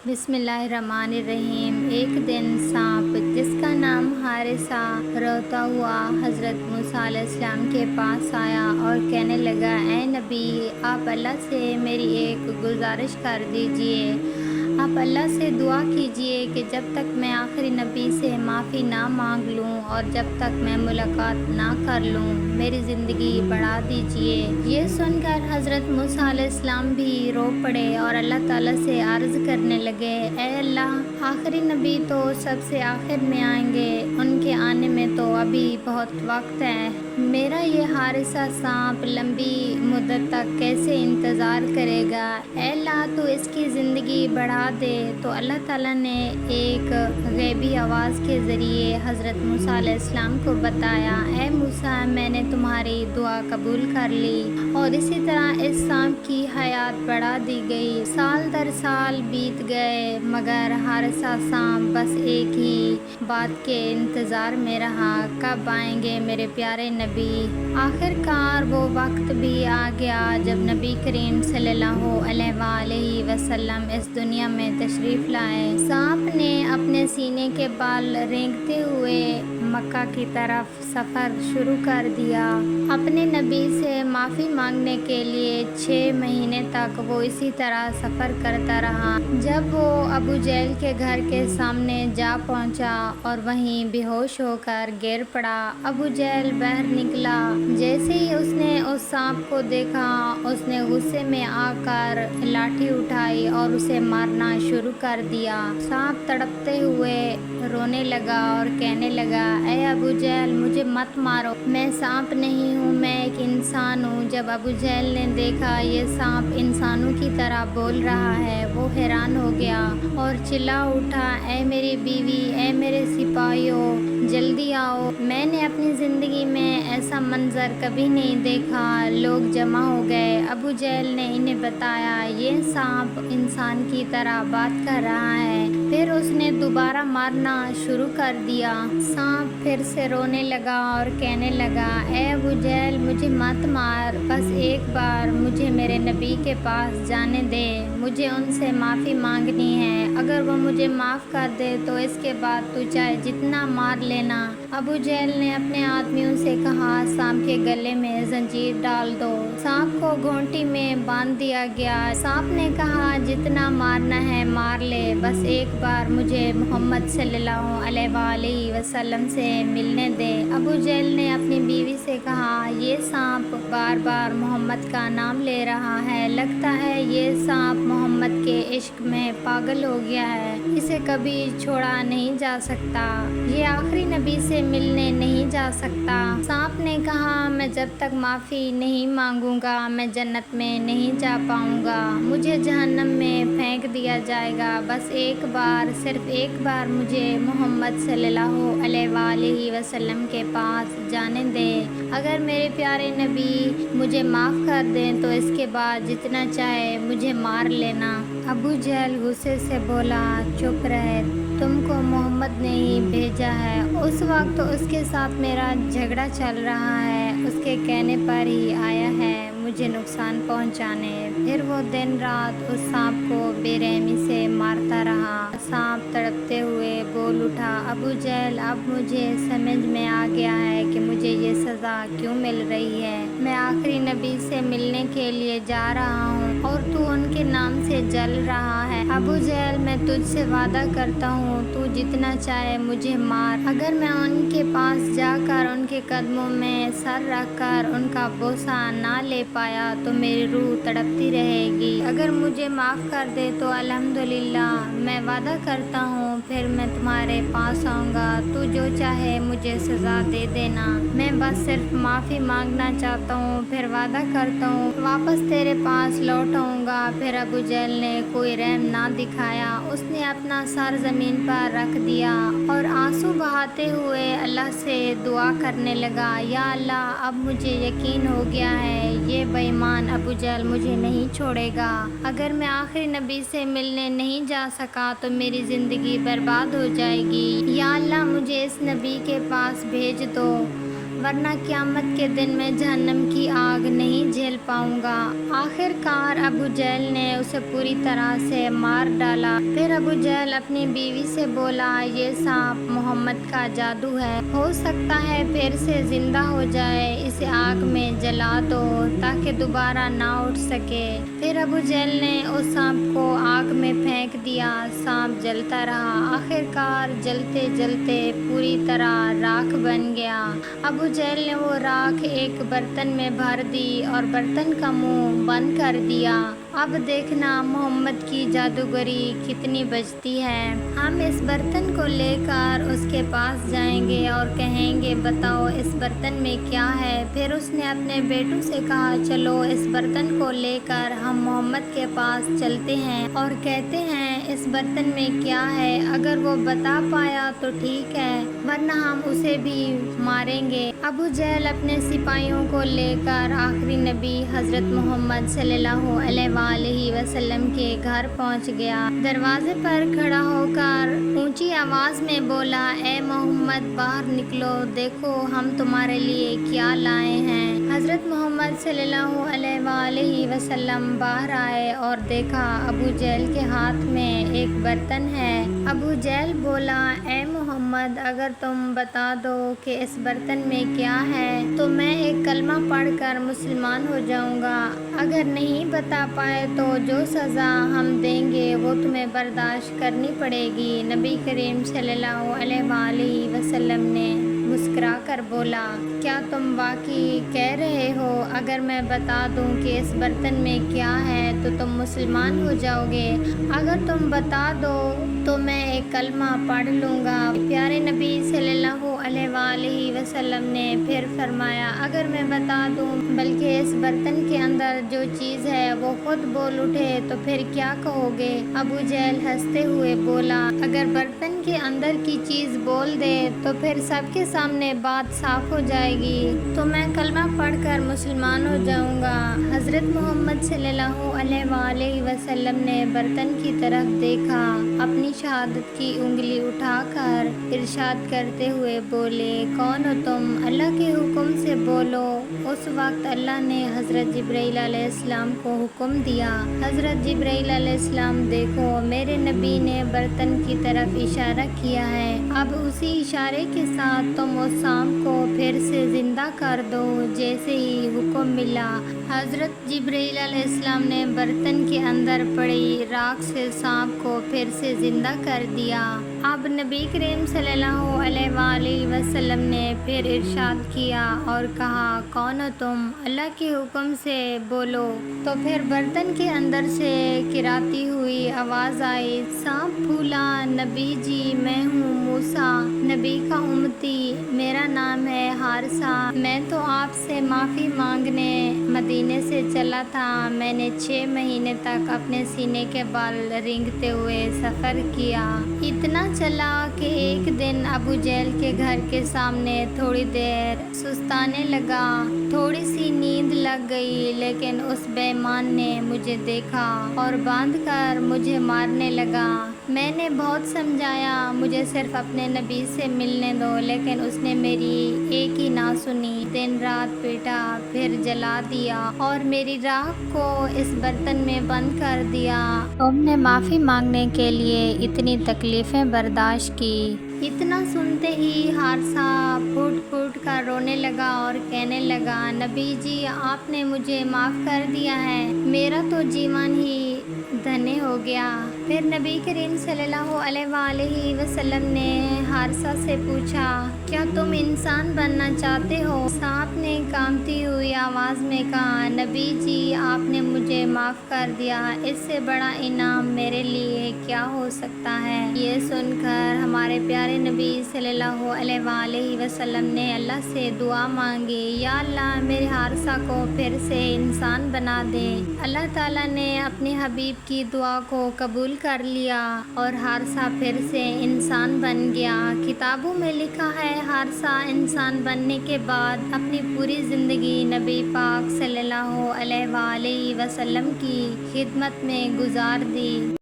بسم اللہ الرحمن الرحیم۔ ایک دن سانپ جس کا نام حارثہ روتا ہوا حضرت موسیٰ علیہ السلام کے پاس آیا اور کہنے لگا، اے نبی، آپ اللہ سے میری ایک گزارش کر دیجئے۔ آپ اللہ سے دعا کیجئے کہ جب تک میں آخری نبی سے معافی نہ مانگ لوں اور جب تک میں ملاقات نہ کر لوں میری زندگی بڑھا دیجئے۔ یہ سن کر حضرت موسیٰ علیہ السلام بھی رو پڑے اور اللہ تعالیٰ سے عرض کرنے لگے، اے اللہ، آخری نبی تو سب سے آخر میں آئیں گے، ان کے آنے میں تو ابھی بہت وقت ہے۔ میرا یہ حارثہ سانپ لمبی مدت تک کیسے انتظار کرے گا؟ اے اللہ، تو اس کی زندگی بڑھا دے۔ تو اللہ تعالیٰ نے ایک غیبی آواز کے ذریعے حضرت موسیٰ علیہ السلام کو بتایا، اے موسیٰ، میں نے تمہاری دعا قبول کر لی اور اسی طرح اس سانپ کی حیات بڑھا دی گئی۔ سال در سال بیت گئے مگر حارثہ سانپ بس ایک ہی بات کے انتظار میں رہا، کب آئیں گے میرے پیارے نبی۔ آخر کار وہ وقت بھی آ گیا جب نبی کریم صلی اللہ علیہ وآلہ وسلم اس دنیا میں تشریف لائے۔ سانپ نے اپنے سینے کے بال رینگتے ہوئے مکہ کی طرف سفر شروع کر دیا۔ اپنے نبی سے معافی مانگنے کے لیے 6 مہینے تک وہ اسی طرح سفر کرتا رہا۔ جب وہ ابو جہل کے گھر کے سامنے جا پہنچا اور وہیں بے ہوش ہو کر گر پڑا۔ ابو جہل باہر نکلا، جیسے ہی اس نے اس سانپ کو دیکھا اس نے غصے میں آ کر لاٹھی اٹھائی اور اسے مارنا شروع کر دیا۔ سانپ تڑپتے ہوئے رونے لگا اور کہنے لگا، اے ابو جہل، مجھے مت مارو، میں سانپ نہیں ہوں، میں ایک انسان ہوں۔ جب ابو جہل نے دیکھا یہ سانپ انسانوں کی طرح بول رہا ہے وہ حیران ہو گیا اور چلا اٹھا، اے میری بیوی، اے میرے سپاہیوں، جلدی آؤ، میں نے اپنی زندگی میں ایسا منظر کبھی نہیں دیکھا۔ لوگ جمع ہو گئے۔ ابو جہل نے انہیں بتایا یہ سانپ انسان کی طرح بات کر رہا ہے۔ پھر اس نے دوبارہ مارنا شروع کر دیا۔ سانپ پھر سے رونے لگا اور کہنے لگا، اے ابو جہل، مجھے مت مار، بس ایک بار مجھے میرے نبی کے پاس جانے دے، مجھے ان سے معافی مانگنی ہے، اگر وہ مجھے معاف کر دے تو اس کے بعد تو چاہے جتنا مار لینا۔ ابو جہل نے اپنے آدمیوں سے کہا، سانپ کے گلے میں زنجیر ڈال دو۔ سانپ کو گھونٹی میں باندھ دیا گیا۔ سانپ نے کہا، جتنا مارنا ہے مار لے، بس ایک بار مجھے محمد صلی اللہ علیہ وآلہ وسلم سے ملنے دے۔ ابو جہل نے اپنی بیوی سے کہا، یہ سانپ بار بار محمد کا نام لے رہا ہے، لگتا ہے یہ سانپ محمد کے عشق میں پاگل ہو گیا ہے، اسے کبھی چھوڑا نہیں جا سکتا، یہ آخری نبی سے ملنے نہیں جا سکتا۔ سانپ نے کہا، میں جب تک معافی نہیں مانگوں گا میں جنت میں نہیں جا پاؤں گا، مجھے جہنم میں پھینک دیا جائے گا، بس ایک بار، صرف ایک بار مجھے محمد صلی اللہ علیہ وآلہ وسلم کے پاس جانے دیں، اگر میرے پیارے نبی مجھے معاف کر دیں تو اس کے بعد جتنا چاہے مجھے مار لینا۔ ابو جہل غصے سے بولا، چپ رہے، تم کو محمد نے ہی بھیجا ہے، اس وقت اس کے ساتھ میرا جھگڑا چل رہا ہے، اس کے کہنے پر ہی آیا ہے مجھے نقصان پہنچانے۔ پھر وہ دن رات اس سانپ کو بے رحمی سے مارتا رہا۔ سانپ تڑپتے ہوئے بول اٹھا، ابو جہل، اب مجھے سمجھ میں آ گیا ہے کہ مجھے یہ سزا کیوں مل رہی ہے۔ میں آخری نبی سے ملنے کے لیے جا رہا ہوں اور تو ان کے نام سے جل رہا ہے۔ ابو جہل، میں تجھ سے وعدہ کرتا ہوں تو جتنا چاہے مجھے مار، اگر میں ان کے پاس جا کر ان کے قدموں میں سر رکھ کر ان کا بوسہ نہ لے پایا تو میری روح تڑپتی رہے گی، اگر مجھے معاف کر دے تو الحمدللہ، میں وعدہ کرتا ہوں پھر میں تمہارے پاس آؤں گا، تو جو چاہے مجھے سزا دے دینا، میں بس صرف معافی مانگنا چاہتا ہوں، پھر وعدہ کرتا ہوں واپس تیرے پاس لوٹ آؤں گا۔ پھر ابو جہل نے کوئی رحم نہ دکھایا، اس نے اپنا سر زمین پر رکھ دیا اور آنسو بہاتے ہوئے اللہ سے دعا کرنے لگا، یا اللہ، اب مجھے یقین ہو گیا ہے یہ بے ایمان ابو جہل مجھے نہیں چھوڑے گا، اگر میں آخری نبی سے ملنے نہیں جا سکا تو میری زندگی برباد ہو جائے گی، یا اللہ مجھے اس نبی کے پاس بھیج دو ورنہ قیامت کے دن میں جہنم کی آگ نہیں جھیل پاؤں گا۔ آخر کار ابو جہل نے اسے پوری طرح سے مار ڈالا۔ پھر ابو جہل اپنی بیوی سے بولا، یہ سانپ محمد کا جادو ہے، ہو سکتا ہے پھر سے زندہ ہو جائے، اسے آگ میں جلا دو تاکہ دوبارہ نہ اٹھ سکے۔ پھر ابو جہل نے اس سانپ کو آگ میں پھینک دیا۔ سانپ جلتا رہا، آخر کار جلتے جلتے پوری طرح راکھ بن گیا۔ ابو جہل نے وہ راکھ ایک برتن میں بھر دی اور برتن کا منہ بند کر دیا۔ اب دیکھنا محمد کی جادوگری کتنی بجتی ہے۔ ہم اس برتن کو لے کر اس کے پاس جائیں گے اور کہیں گے، بتاؤ اس برتن میں کیا ہے؟ پھر اس نے اپنے بیٹوں سے کہا، چلو اس برتن کو لے کر ہم محمد کے پاس چلتے ہیں اور کہتے ہیں اس برتن میں کیا ہے۔ اگر وہ بتا پایا تو ٹھیک ہے، ورنہ ہم اسے بھی ماریں گے۔ ابو جہل اپنے سپاہیوں کو لے کر آخری نبی حضرت محمد صلی اللہ علیہ وآلہ وسلم کے گھر پہنچ گیا۔ دروازے پر کھڑا ہو کر اونچی آواز میں بولا، اے محمد باہر نکلو، دیکھو ہم تمہارے لیے کیا لائے ہیں۔ حضرت محمد صلی اللہ علیہ وآلہ وسلم باہر آئے اور دیکھا ابو جہل کے ہاتھ میں ایک برتن ہے۔ ابو جہل بولا، اے محمد اگر تم بتا دو کہ اس برتن میں کیا ہے تو میں ایک کلمہ پڑھ کر مسلمان ہو جاؤں گا، اگر نہیں بتا پائے تو جو سزا ہم دیں گے وہ تمہیں برداشت کرنی پڑے گی۔ نبی کریم صلی اللہ علیہ وآلہ وسلم نے مسکرا کر بولا، کیا تم واقعی کہہ رہے ہو؟ اگر میں بتا دوں کہ اس برتن میں کیا ہے تو تم مسلمان ہو جاؤ گے؟ اگر تم بتا دو تو میں ایک کلمہ پڑھ لوں گا۔ پیارے نبی صلی اللہ علیہ وآلہ وسلم نے پھر فرمایا، اگر میں بتا دوں بلکہ اس برتن کے اندر جو چیز ہے وہ خود بول اٹھے تو پھر کیا کہو گے؟ ابو جہل ہنستے ہوئے بولا، اگر برتن کے اندر کی چیز بول دے تو پھر سب کے سامنے بات صاف ہو جائے گی، تو میں کلمہ پڑھ کر مسلمان ہو جاؤں گا۔ حضرت محمد صلی اللہ علیہ وآلہ وسلم نے برتن کی طرف دیکھا، اپنی شہادت کی انگلی اٹھا کر ارشاد کرتے ہوئے بولے، کون ہو تم؟ اللہ کے حکم سے بولو۔ اس وقت اللہ نے حضرت جبرائیل علیہ السلام کو حکم دیا، حضرت جبرائیل علیہ السلام دیکھو میرے نبی نے برتن کی طرف اشارہ کیا ہے، اب اسی اشارے کے ساتھ تم اس سانپ کو پھر سے زندہ کر دو جیسے ہی حکم ملا۔ حضرت جبرائیل علیہ السلام نے برتن کے اندر پڑی راکھ سے سانپ کو پھر سے زندہ کر دیا۔ اب نبی کریم صلی اللہ علیہ وآلہ وسلم نے پھر ارشاد کیا اور کہا، کون ہو تم؟ اللہ کے حکم سے بولو۔ تو پھر برتن کے اندر سے کراتی ہوئی آواز آئی، سانپ پھولا، نبی جی میں ہوں موسیٰ نبی کا امتی، میرا نام ہے حارثہ، میں تو آپ سے معافی مانگنے مدینے سے چلا تھا، میں نے 6 مہینے تک اپنے سینے کے بال رینگتے ہوئے سفر کیا، اتنا چلا کہ ایک دن ابو جہل کے گھر کے سامنے تھوڑی دیر سستانے لگا، تھوڑی سی نیند لگ گئی، لیکن اس بے ایمان نے مجھے دیکھا اور باندھ کر مجھے مارنے لگا۔ میں نے بہت سمجھایا مجھے صرف اپنے نبی سے ملنے دو، لیکن اس نے میری ایک ہی نہ سنی، دن رات پیٹا، پھر جلا دیا اور میری راکھ کو اس برتن میں بند کر دیا۔ تم نے معافی مانگنے کے لیے اتنی تکلیفیں برداشت کی۔ اتنا سنتے ہی حارثہ پھوٹ پھوٹ کر رونے لگا اور کہنے لگا، نبی جی آپ نے مجھے معاف کر دیا ہے، میرا تو جیون ہی دھنے ہو گیا۔ پھر نبی کریم صلی اللہ علیہ وآلہ وسلم نے حارثہ سے پوچھا، کیا تم انسان بننا چاہتے ہو؟ سانپ نے کانپتی ہوئی آواز میں کہا، نبی جی آپ نے مجھے معاف کر دیا، اس سے بڑا انعام میرے لیے کیا ہو سکتا ہے؟ یہ سن کر ہمارے پیارے نبی صلی اللہ علیہ وآلہ وسلم نے اللہ سے دعا مانگی، یا اللہ میرے حارثہ کو پھر سے انسان بنا دے۔ اللہ تعالیٰ نے اپنے حبیب کی دعا کو قبول کر لیا اور حارثہ پھر سے انسان بن گیا۔ کتابوں میں لکھا ہے حارثہ انسان بننے کے بعد اپنی پوری زندگی نبی پاک صلی اللہ علیہ وآلہ وسلم کی خدمت میں گزار دی۔